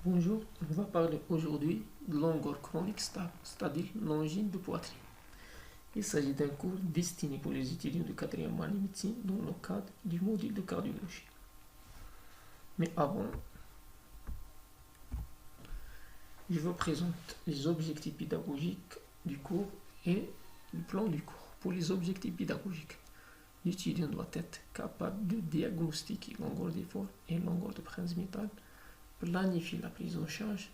Bonjour, on va parler aujourd'hui de longueur chronique stable, c'est-à-dire l'angine de poitrine. Il s'agit d'un cours destiné pour les étudiants de 4e année médecine dans le cadre du module de cardiologie. Mais avant, je vous présente les objectifs pédagogiques du cours et le plan du cours. Pour les objectifs pédagogiques, l'étudiant doit être capable de diagnostiquer longueur d'effort et longueur de prince métal, planifier la prise en charge.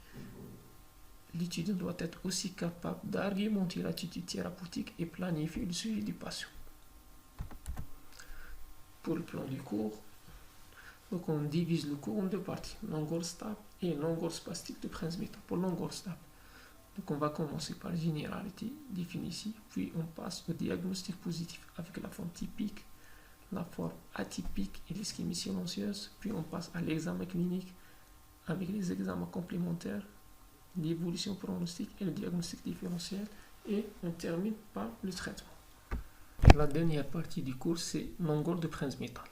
L'étudiant doit être aussi capable d'argumenter l'attitude thérapeutique et planifier le suivi du patient. Pour le plan du cours, donc on divise le cours en deux parties, longueur stable et longueur spastique de prince métal. Pour longueur stable, donc on va commencer par généralité définie ici, puis on passe au diagnostic positif avec la forme typique, la forme atypique et l'ischémie silencieuse, puis on passe à l'examen clinique avec les examens complémentaires, l'évolution pronostique et le diagnostic différentiel, et on termine par le traitement. La dernière partie du cours, c'est longueur de prince métal.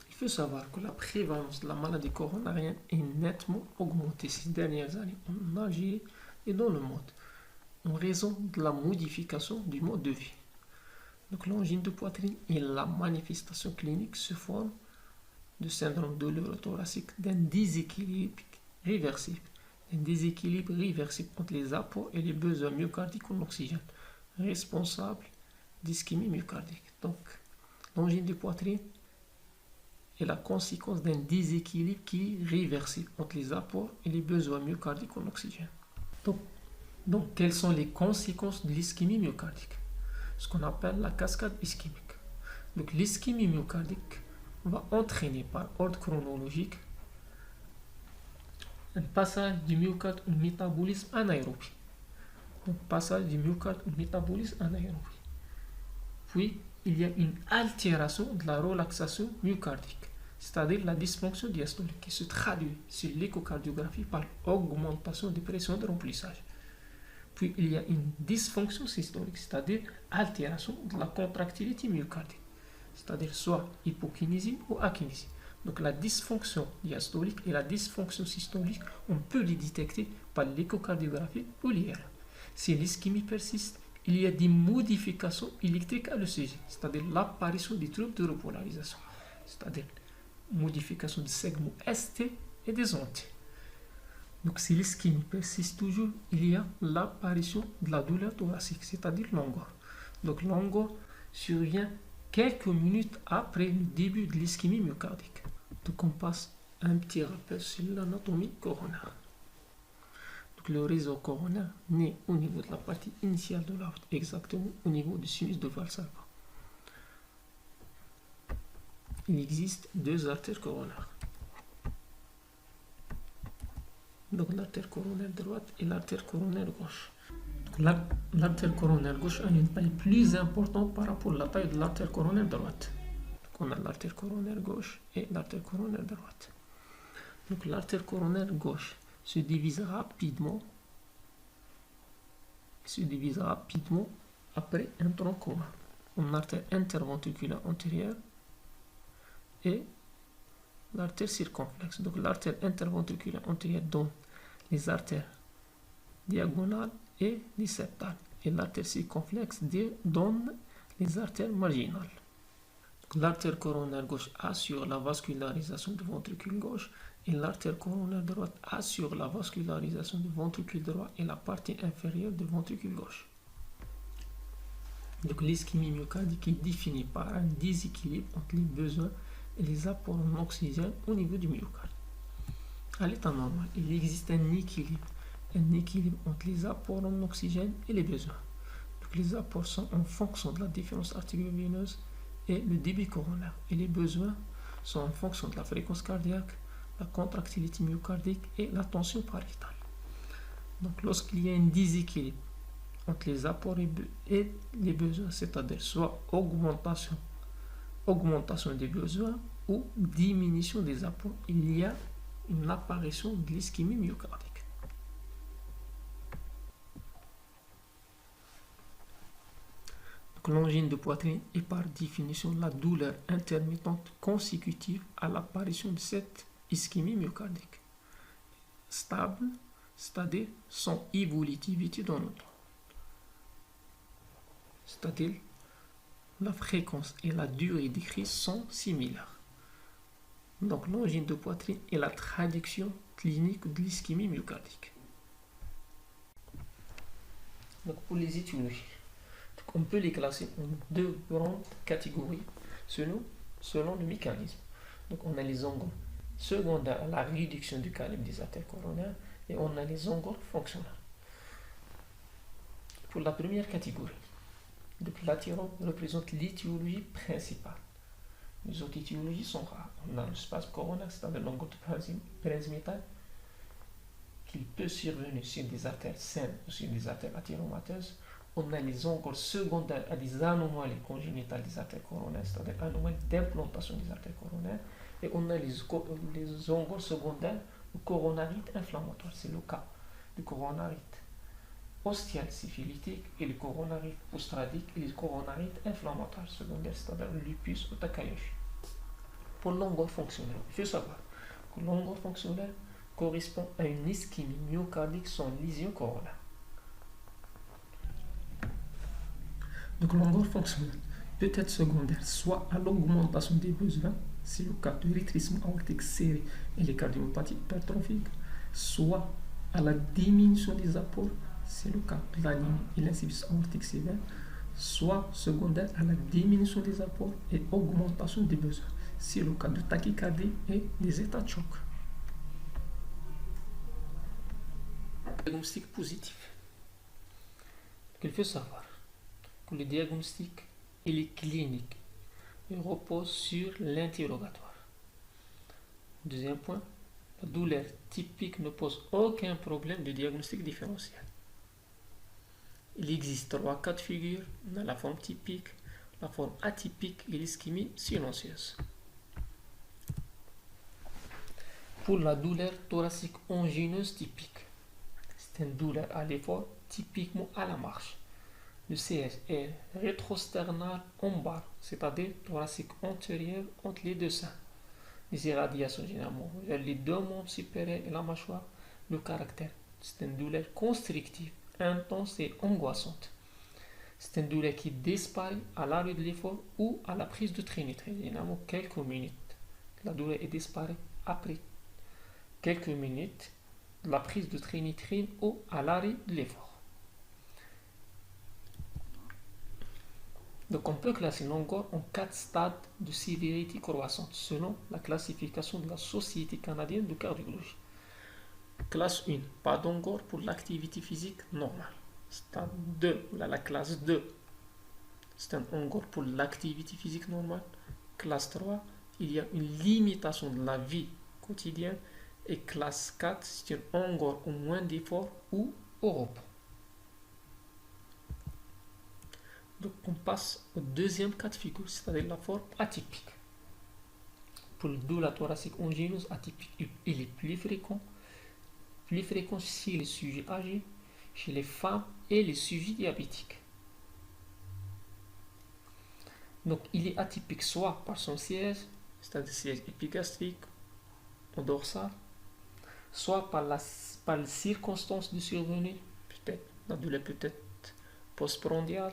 Il faut savoir que la prévalence de la maladie coronarienne est nettement augmentée ces dernières années en Algérie et dans le monde, en raison de la modification du mode de vie. Donc l'angine de poitrine et la manifestation clinique se forment de syndrome douloureux thoracique d'un déséquilibre réversible. Un déséquilibre réversible entre les apports et les besoins myocardiques en oxygène, responsable d'ischémie myocardique. Donc, l'angine de poitrine est la conséquence d'un déséquilibre qui est réversible entre les apports et les besoins myocardiques en oxygène. Donc, quelles sont les conséquences de l'ischémie myocardique? Ce qu'on appelle la cascade ischémique. Donc, l'ischémie myocardique va entraîner par ordre chronologique un passage du myocarde au métabolisme anaérobie. Donc, passage du myocarde au métabolisme anaérobie. Puis, il y a une altération de la relaxation myocardique, c'est-à-dire la dysfonction diastolique, qui se traduit sur l'échocardiographie par augmentation de pression de remplissage. Puis, il y a une dysfonction systolique, c'est-à-dire altération de la contractilité myocardique, c'est-à-dire soit hypokinésie ou akinésie. Donc la dysfonction diastolique et la dysfonction systolique, on peut les détecter par l'échocardiographie ou l'IRM. Si l'ischémie persiste, il y a des modifications électriques à l'ECG, c'est-à-dire l'apparition des troubles de repolarisation, c'est-à-dire modification du segment ST et des ondes. Donc si l'ischémie persiste toujours, il y a l'apparition de la douleur thoracique, c'est-à-dire longueur. Donc longueur survient quelques minutes après le début de l'ischémie myocardique. Donc on passe un petit rappel sur l'anatomie coronaire. Donc le réseau coronaire naît au niveau de la partie initiale de l'aorte, exactement au niveau du sinus de Valsalva. Il existe deux artères coronaires. Donc l'artère coronaire droite et l'artère coronaire gauche. L'artère coronaire gauche a une taille plus importante par rapport à la taille de l'artère coronaire droite. Donc on a l'artère coronaire gauche et l'artère coronaire droite. Donc l'artère coronaire gauche se divise rapidement après un tronc commun en artère interventriculaire antérieure et l'artère circonflexe. Donc l'artère interventriculaire antérieure donne les artères diagonales et les septales, et l'artère circonflexe donne les artères marginales. L'artère coronaire gauche assure la vascularisation du ventricule gauche et l'artère coronaire droite assure la vascularisation du ventricule droit et la partie inférieure du ventricule gauche. Donc l'ischémie myocardique est définie par un déséquilibre entre les besoins et les apports en oxygène au niveau du myocarde. À l'état normal, il existe un équilibre entre les apports en oxygène et les besoins. Donc les apports sont en fonction de la différence artério-veineuse et le débit coronaire, et les besoins sont en fonction de la fréquence cardiaque, la contractilité myocardique et la tension pariétale. Donc lorsqu'il y a un déséquilibre entre les apports et les besoins, c'est-à-dire soit augmentation des besoins ou diminution des apports, il y a une apparition de l'ischémie myocardique. L'angine de poitrine est par définition la douleur intermittente consécutive à l'apparition de cette ischémie myocardique. stable, c'est-à-dire sans évolutivité dans le temps. C'est-à-dire la fréquence et la durée des crises sont similaires. Donc l'angine de poitrine est la traduction clinique de l'ischémie myocardique. Donc pour les étiologies, on peut les classer en deux grandes catégories selon le mécanisme. Donc on a les angles secondaires à la réduction du calibre des artères coronaires et on a les angles fonctionnels. Pour la première catégorie, l'athérome représente l'étiologie principale. Les autres étiologies sont rares. On a le spasme coronaire, c'est-à-dire l'angle de Prince-Métal, qui peut survenir sur des artères saines ou sur des artères athéromateuses. On a les angles secondaires à des anomalies congénitales des artères coronaires, c'est-à-dire anomalies d'implantation des artères coronaires. Et on a les angles secondaires au coronarite inflammatoire. C'est le cas du coronarite ostial syphilitique et le coronarite ostradique et le coronarite inflammatoire secondaire, c'est-à-dire le lupus ou Takayoshi. Pour l'angle fonctionnel, il faut savoir que l'angle fonctionnel correspond à une ischémie myocardique sans lésion coronaire. Donc l'angle fonctionnel peut être secondaire soit à l'augmentation des besoins, c'est le cas de rétrécissement aortique serré et les cardiomyopathies hypertrophiques, soit à la diminution des apports, c'est le cas de l'anémie et l'insuffisance aortique sévère, soit secondaire à la diminution des apports et augmentation des besoins, c'est le cas de tachycardie et des états de choc. Diagnostic positif. Il faut savoir que le diagnostic est clinique et repose sur l'interrogatoire. Deuxième point, la douleur typique ne pose aucun problème de diagnostic différentiel. Il existe trois cas de figure, on a la forme typique, la forme atypique et l'ischémie silencieuse. Pour la douleur thoracique angineuse typique, c'est une douleur à l'effort, typiquement à la marche. Le CS est rétrosternal ombar, c'est-à-dire thoracique antérieur entre les deux seins. Les irradiations généralement vers les deux membres supérieurs et la mâchoire. Le caractère, c'est une douleur constrictive, intense et angoissante. C'est une douleur qui disparaît à l'arrêt de l'effort ou à la prise de trinitrile, généralement quelques minutes. La douleur est disparue après quelques minutes de la prise de trinitrile ou à l'arrêt de l'effort. Donc on peut classer l'angor en 4 stades de sévérité croissante selon la classification de la Société canadienne de cardiologie. Classe 1, pas d'angor pour l'activité physique normale. Stade 2, la classe 2, c'est un angor pour l'activité physique normale. Classe 3, il y a une limitation de la vie quotidienne. Et classe 4, c'est un angor au moins d'effort ou au repos. Donc on passe au deuxième cas de figure, c'est-à-dire la forme atypique. Pour le douleur thoracique angineuse atypique, il est plus fréquent chez les sujets âgés, chez les femmes et les sujets diabétiques. Donc il est atypique soit par son siège, c'est-à-dire siège épigastrique ou dorsal, soit par les circonstances de survenue, peut-être la douleur peut-être postprandiale.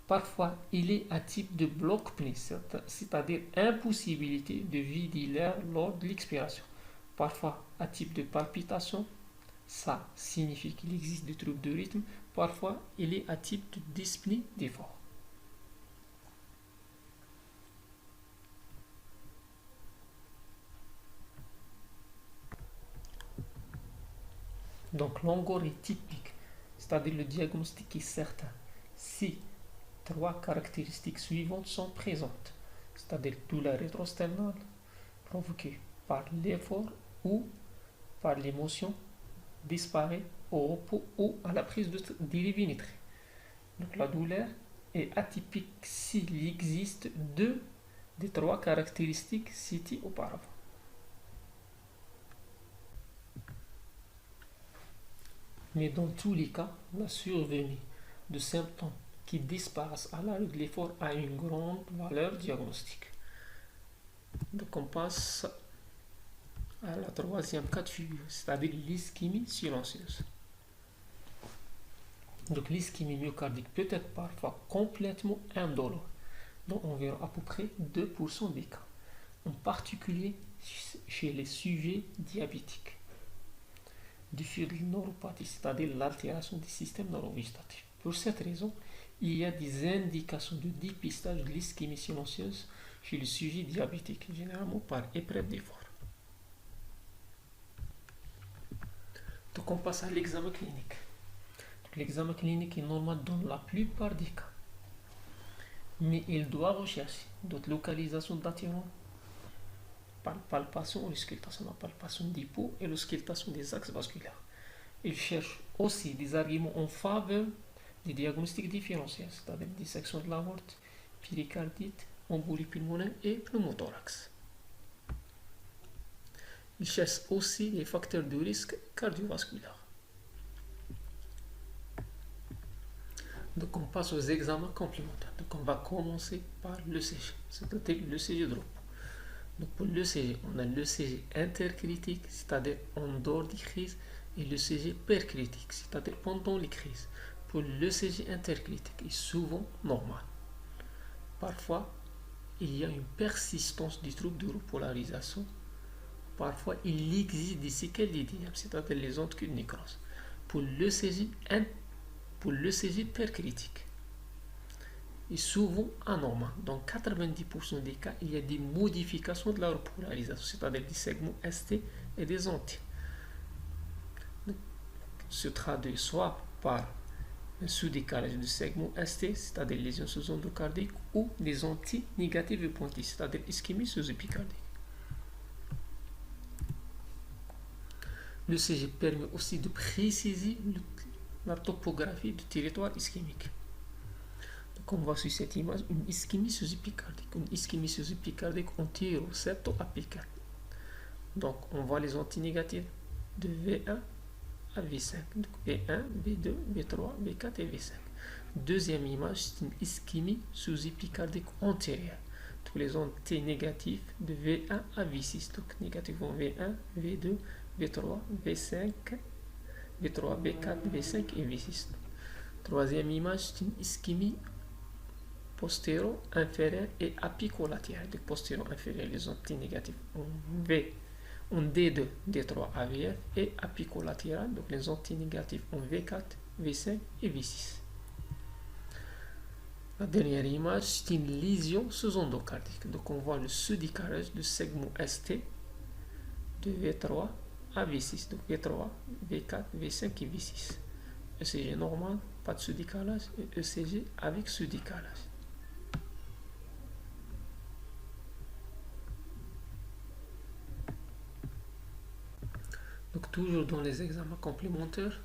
Parfois, il est à type de bloc-pnée, c'est-à-dire impossibilité de vider l'air lors de l'expiration. Parfois, à type de palpitation, ça signifie qu'il existe des troubles de rythme. Parfois, il est à type de dyspnée d'effort. Donc, l'angor est typique, c'est-à-dire le diagnostic est certain. Si 3 caractéristiques suivantes sont présentes, c'est-à-dire douleur rétrosternale provoquée par l'effort ou par l'émotion disparaît au repos ou à la prise de dérivinitré. Donc la douleur est atypique s'il existe 2 des 3 caractéristiques citées auparavant. Mais dans tous les cas, la survenue de symptômes qui disparaissent à l'arrêt de l'effort a une grande valeur diagnostique. Donc on passe à la troisième cas de figure, c'est-à-dire l'ischémie silencieuse. Donc l'ischémie myocardique peut être parfois complètement indolore, dans environ à peu près 2% des cas, en particulier chez les sujets diabétiques, du fait de neuropathie, c'est-à-dire l'altération du système neurovégétatif. Pour cette raison, il y a des indications de dépistage de l'ischémie silencieuse chez les sujets diabétiques, généralement par épreuve d'effort. Donc on passe à l'examen clinique. L'examen clinique est normal dans la plupart des cas, mais il doit rechercher d'autres localisations d'attirement, palpation ou auscultation, la palpation des peaux et l'auscultation des axes vasculaires. Il cherche aussi des arguments en faveur des diagnostics différentiels, c'est-à-dire dissection de l'aorte, péricardite, embolie pulmonaire et pneumothorax. Il cherche aussi les facteurs de risque cardiovasculaires. Donc on passe aux examens complémentaires. Donc on va commencer par l'ECG, c'est-à-dire l'ECG de repos. Donc pour l'ECG, on a l'ECG intercritique, c'est-à-dire en dehors des crises, et l'ECG percritique, c'est-à-dire pendant les crises. Pour l'ECG intercritique est souvent normal. Parfois, il y a une persistance du trouble de repolarisation. Parfois, il existe des séquelles d'IDM, c'est-à-dire les ondes de nécrose. Pour l'ECG percritique est souvent anormal. Dans 90% des cas, il y a des modifications de la repolarisation, c'est-à-dire des segments ST et des anti. Se traduit soit par un sous-décalage du segment ST, c'est-à-dire lésions sous-endocardiques, ou des anti-négatives et pointées, c'est-à-dire ischémie sous-épicardique. Le CG permet aussi de préciser la topographie du territoire ischémique. Donc on voit sur cette image une ischémie sous-épicardique, une ischémie sous-épicardique antéro-septo-apicale. Donc on voit les antinégatives de V1 à V5, donc V1, V2, V3, V4 et V5. Deuxième image, c'est une ischémie sous-épicardique antérieure. Tous les antinégatifs de V1 à V6, donc négatifs vont V1, V2, V3, V5, V3, V4, V5 et V6. Troisième image, c'est une ischémie postéro-inférieure et apicolatérale. Donc postéro-inférieure, les antinégatifs en D2, D3 à VF et apicolatéral, donc les antinégatifs en V4, V5 et V6. La dernière image, c'est une lésion sous-endocardique. Donc on voit le sous-décalage du segment ST de V3 à V6, donc V3, V4, V5 et V6. ECG normal, pas de sous-décalage, et ECG avec sous-décalage. Donc toujours dans les examens complémentaires,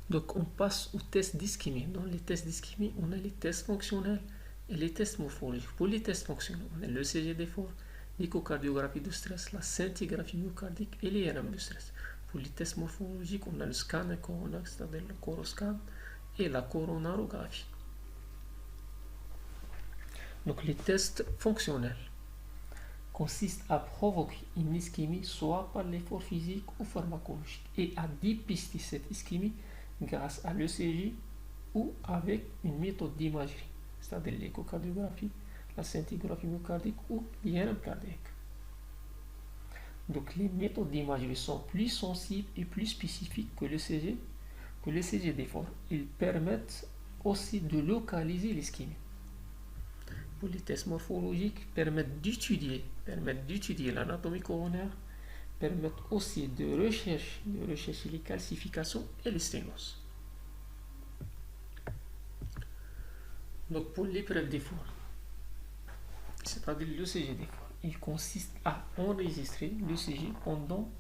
donc on passe aux tests d'ischémie. Dans les tests d'ischémie, on a les tests fonctionnels et les tests morphologiques. Pour les tests fonctionnels, on a l'ECG d'effort, l'échocardiographie de stress, la scintigraphie myocardique et l'IRM de stress. Pour les tests morphologiques, on a le scanner coronaire, c'est-à-dire le coroscan et la coronarographie. Donc les tests fonctionnels consiste à provoquer une ischémie soit par l'effort physique ou pharmacologique et à dépister cette ischémie grâce à l'ECG ou avec une méthode d'imagerie, c'est-à-dire l'échocardiographie, la scintigraphie myocardique ou l'IRM cardiaque. Donc les méthodes d'imagerie sont plus sensibles et plus spécifiques que l'ECG d'effort. Ils permettent aussi de localiser l'ischémie. Pour les tests morphologiques, permettent d'étudier l'anatomie coronaire, permettent aussi de rechercher les calcifications et les sténoses. Donc pour l'épreuve d'effort, c'est-à-dire l'ECG d'effort, il consiste à enregistrer l'ECG pendant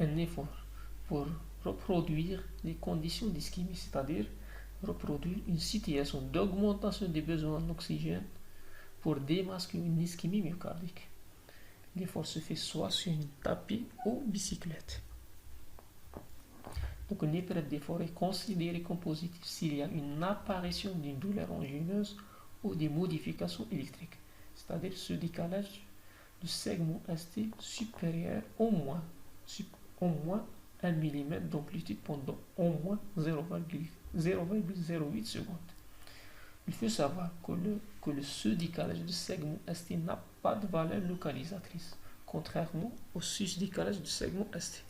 un effort pour reproduire les conditions d'ischémie, c'est-à-dire reproduire une situation d'augmentation des besoins en oxygène pour démasquer une ischémie myocardique. L'effort se fait soit sur une tapis ou bicyclette. Donc une épreuve d'effort est considérée comme positive s'il y a une apparition d'une douleur angineuse ou des modifications électriques, c'est-à-dire ce décalage du segment ST supérieur au moins sur au moins 1 mm d'amplitude pendant au moins 0,08 secondes. Il faut savoir que ce décalage de segment ST n'a pas de valeur localisatrice, contrairement au sus-décalage du segment ST.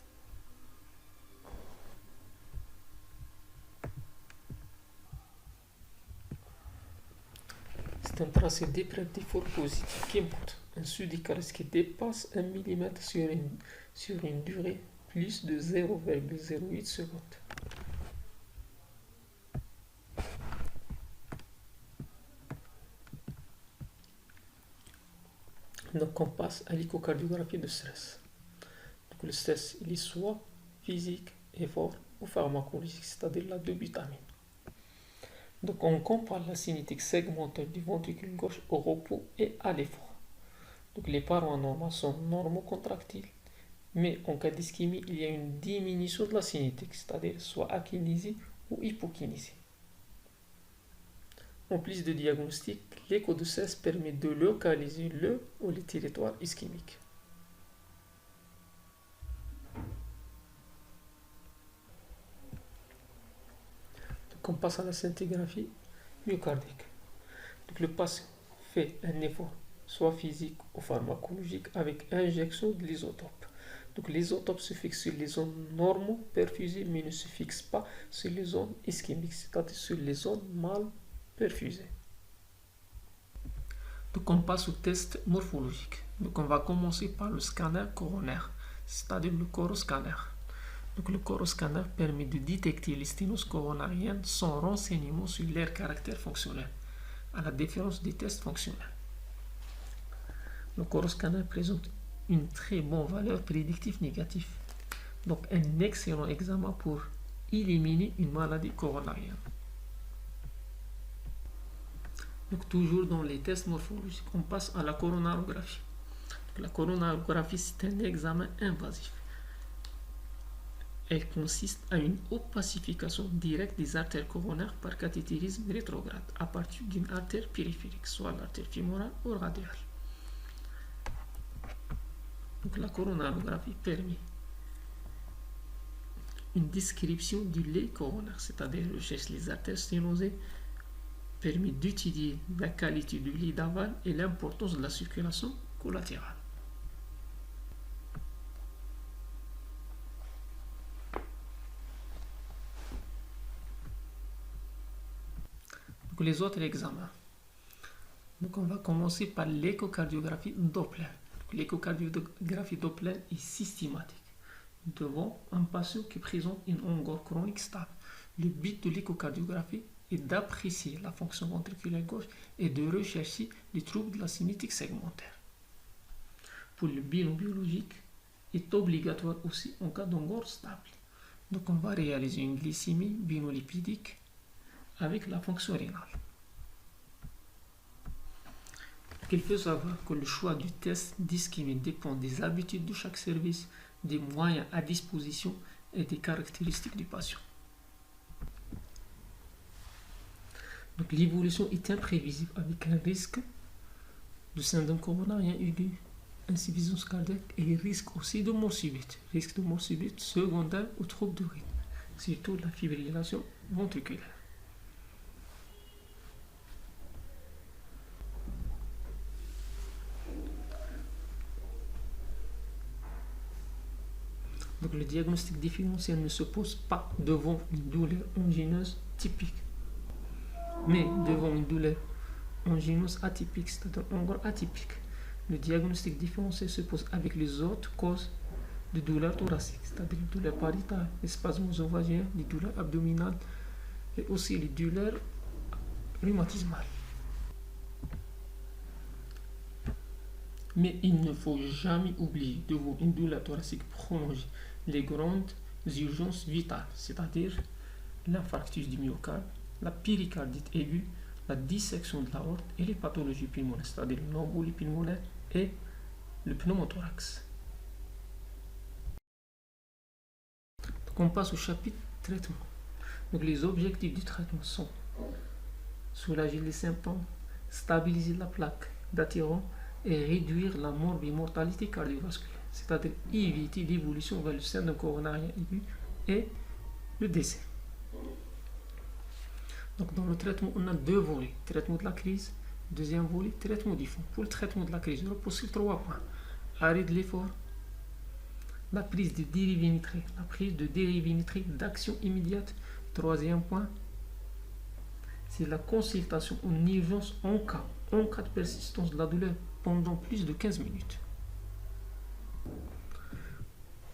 C'est un tracé dépressif fort positif qui montre un sus-décalage qui dépasse 1 mm sur une durée plus de 0,08 secondes. Donc on passe à l'échocardiographie de stress. Donc le stress, il est soit physique, effort ou pharmacologique, c'est-à-dire la dobutamine. Donc on compare la cinétique segmentaire du ventricule gauche au repos et à l'effort. Donc les parois normales sont normocontractiles, mais en cas d'ischémie, il y a une diminution de la cinétique, c'est-à-dire soit akinésie ou hypokinésie. En plus de diagnostic, l'écho de stress permet de localiser le ou les territoires ischémiques. Donc on passe à la scintigraphie myocardique. Donc le patient fait un effort, soit physique ou pharmacologique, avec injection de l'isotope. Donc l'isotope se fixe sur les zones normaux perfusées, mais ne se fixe pas sur les zones ischémiques, c'est-à-dire sur les zones mal perfusées. Donc on passe au test morphologique. Donc on va commencer par le scanner coronaire, c'est-à-dire le coroscanner. Donc le coroscanner permet de détecter les sténoses coronariennes sans renseignement sur leur caractère fonctionnel, à la différence des tests fonctionnels. Le coroscanner présente une très bonne valeur prédictive négative, donc un excellent examen pour éliminer une maladie coronarienne. Donc toujours dans les tests morphologiques, on passe à la coronarographie. Donc, la coronarographie, c'est un examen invasif. Elle consiste à une opacification directe des artères coronaires par cathétérisme rétrograde à partir d'une artère périphérique, soit l'artère fémorale ou radiale. Donc la coronarographie permet une description du lait coronaire, c'est-à-dire recherche les artères sténosées, permet d'étudier la qualité du lit d'aval et l'importance de la circulation collatérale. Donc les autres examens. Donc on va commencer par l'échocardiographie Doppler. L'échocardiographie Doppler est systématique devant un patient qui présente une angor chronique stable. Le but de l'échocardiographie est d'apprécier la fonction ventriculaire gauche et de rechercher les troubles de la cinétique segmentaire. Pour le bilan biologique, est obligatoire aussi en cas d'angor stable. Donc on va réaliser une glycémie binolipidique avec la fonction rénale. Il faut savoir que le choix du test d'ischémie dépend des habitudes de chaque service, des moyens à disposition et des caractéristiques du patient. Donc l'évolution est imprévisible avec un risque de syndrome coronarien aigu, insuffisance cardiaque et risque aussi de mort subite. Risque de mort subite secondaire aux troubles de rythme, surtout la fibrillation ventriculaire. Donc le diagnostic différentiel ne se pose pas devant une douleur angineuse typique, mais devant une douleur angineuse atypique, c'est-à-dire angor atypique. Le diagnostic différentiel se pose avec les autres causes de douleurs thoraciques, c'est-à-dire les douleurs pariétales, les spasmes œsophagiens, les douleurs abdominales et aussi les douleurs rhumatismales. Mais il ne faut jamais oublier devant une douleur thoracique prolongée les grandes urgences vitales, c'est-à-dire l'infarctus du myocarde, la péricardite aiguë, la dissection de l'aorte et les pathologies pulmonaires, c'est-à-dire l'embolie pulmonaire et le pneumothorax. Donc on passe au chapitre traitement. Donc les objectifs du traitement sont soulager les symptômes, stabiliser la plaque d'attirant et réduire la morbimortalité cardiovasculaire. c'est-à-dire éviter l'évolution vers le syndrome coronarien aigu et le décès. Donc dans le traitement, on a deux volets. Traitement de la crise, deuxième volet, traitement du fond. Pour le traitement de la crise, je repose sur 3 points. Arrêt de l'effort, la prise de dérivés nitriques, la prise de dérivés nitriques d'action immédiate. Troisième point, c'est la consultation en urgence en cas de persistance de la douleur pendant plus de 15 minutes.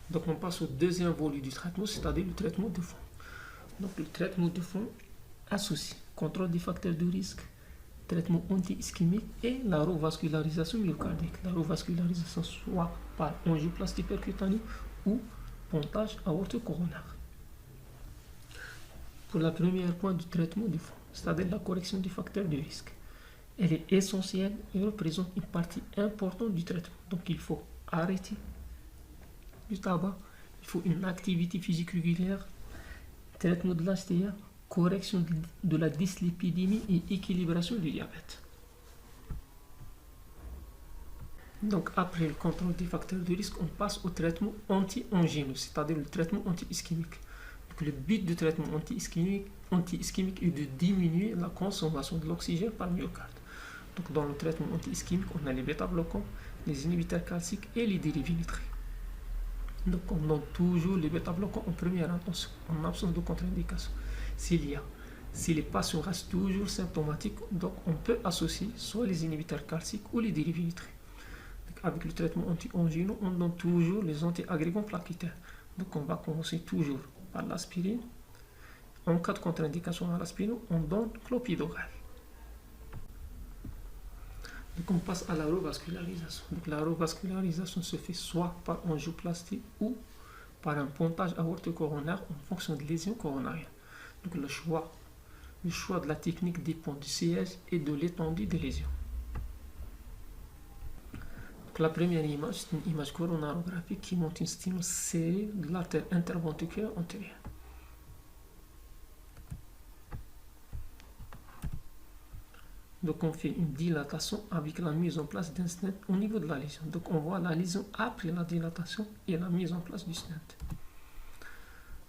Donc on passe au deuxième volet du traitement, c'est-à-dire le traitement de fond. Donc le traitement de fond associe contrôle des facteurs de risque, traitement anti-ischémique et la revascularisation myocardique. La revascularisation soit par angioplastie percutanée ou pontage aorto-coronaire. Pour la première point du traitement du fond, c'est-à-dire la correction des facteurs de risque. Elle est essentielle et représente une partie importante du traitement. Donc il faut arrêter du tabac, il faut une activité physique régulière, traitement de l'HTA, correction de la dyslipidémie et équilibration du diabète. Donc après le contrôle des facteurs de risque, on passe au traitement anti-angineux, c'est-à-dire le traitement anti-ischémique. Donc le but du traitement anti-ischémique est de diminuer la consommation de l'oxygène par le myocarde. Donc dans le traitement anti-ischémique, on a les bêta-bloquants, les inhibiteurs calciques et les dérivés nitriques. Donc on donne toujours les bêta-bloquants en première intention, en absence de contre-indication. Si les patients restent toujours symptomatiques, donc on peut associer soit les inhibiteurs calciques ou les dérivés nitriques. Avec le traitement anti-angineux, on donne toujours les anti-agrégants plaquettaires. Donc on va commencer toujours par l'aspirine. En cas de contre-indication à l'aspirine, on donne clopidogrel. Donc on passe à la revascularisation. Donc la revascularisation se fait soit par angioplastie ou par un pontage aorto-coronaire en fonction de lésions coronariennes. Donc le choix de la technique dépend du siège et de l'étendue des lésions. Donc la première image, c'est une image coronarographique qui montre une stimulation serrée de l'artère interventriculaire antérieure. Donc on fait une dilatation avec la mise en place d'un stent au niveau de la lésion. Donc on voit la lésion après la dilatation et la mise en place du stent.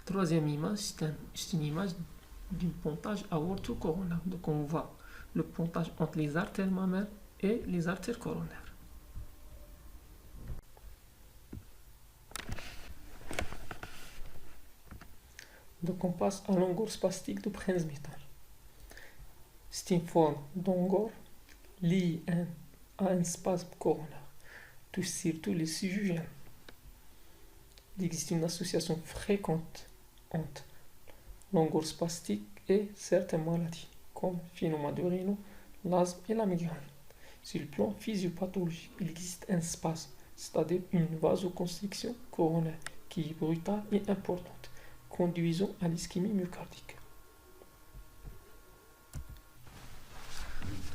Troisième image, c'est une image d'un pontage aorto-coronaire. Donc on voit le pontage entre les artères mammaires et les artères coronaires. Donc on passe à l'ongor spastique de Prinzmetal. C'est une forme d'ongor liée à un spasme coronaire, touche surtout les sujets. Il existe une association fréquente entre l'ongor spastique et certaines maladies, comme phénomène de Raynaud, l'asthme et la migraine. Sur le plan physiopathologique, il existe un spasme, c'est-à-dire une vasoconstriction coronaire, qui est brutale et importante, conduisant à l'ischémie myocardique.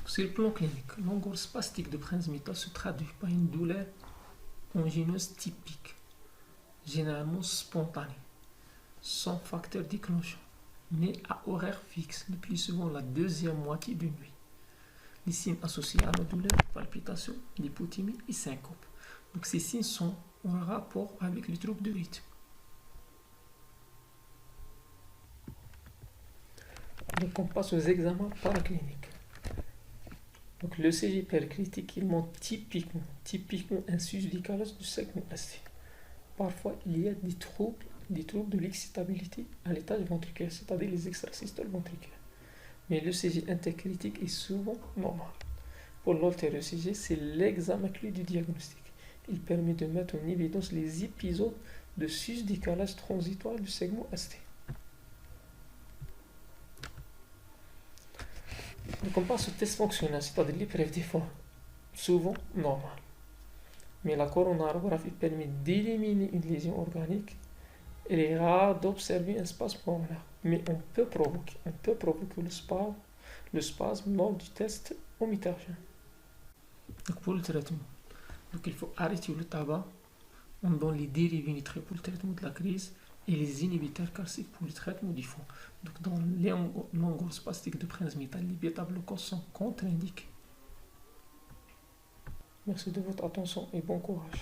Sur le plan clinique, l'ongor spastique de Prinzmetal se traduit par une douleur angineuse typique, généralement spontanée, sans facteur déclenchant, mais à horaire fixe, le plus souvent la deuxième moitié de nuit. Les signes associés à la douleur, palpitations, lipothymie et syncope. Donc ces signes sont en rapport avec les troubles de rythme. Donc on passe aux examens paracliniques. Donc le CG péricritique, il montre typiquement un sus-décalage du segment ST. Parfois, il y a des troubles de l'excitabilité à l'étage ventriculaire, c'est-à-dire les extrasystoles ventriculaires. Mais le CG intercritique est souvent normal. Pour l'haltéro-CG, c'est l'examen clé du diagnostic. Il permet de mettre en évidence les épisodes de sus-décalage transitoire du segment ST. Donc on passe au test fonctionnel, c'est-à-dire l'épreuve d'effort, souvent normal. Mais la coronarographie permet d'éliminer une lésion organique. Il est rare d'observer un spasme coronaire, mais on peut provoquer le spasme lors du test omitogène. Donc pour le traitement, il faut arrêter le tabac, on donne les dérivés nitriques pour le traitement de la crise et les inhibiteurs calciques pour le traitement du fond. Donc dans l'ongor spastique de Prinzmetal, les bêta-bloquants sont contre-indiqués. Merci de votre attention et bon courage.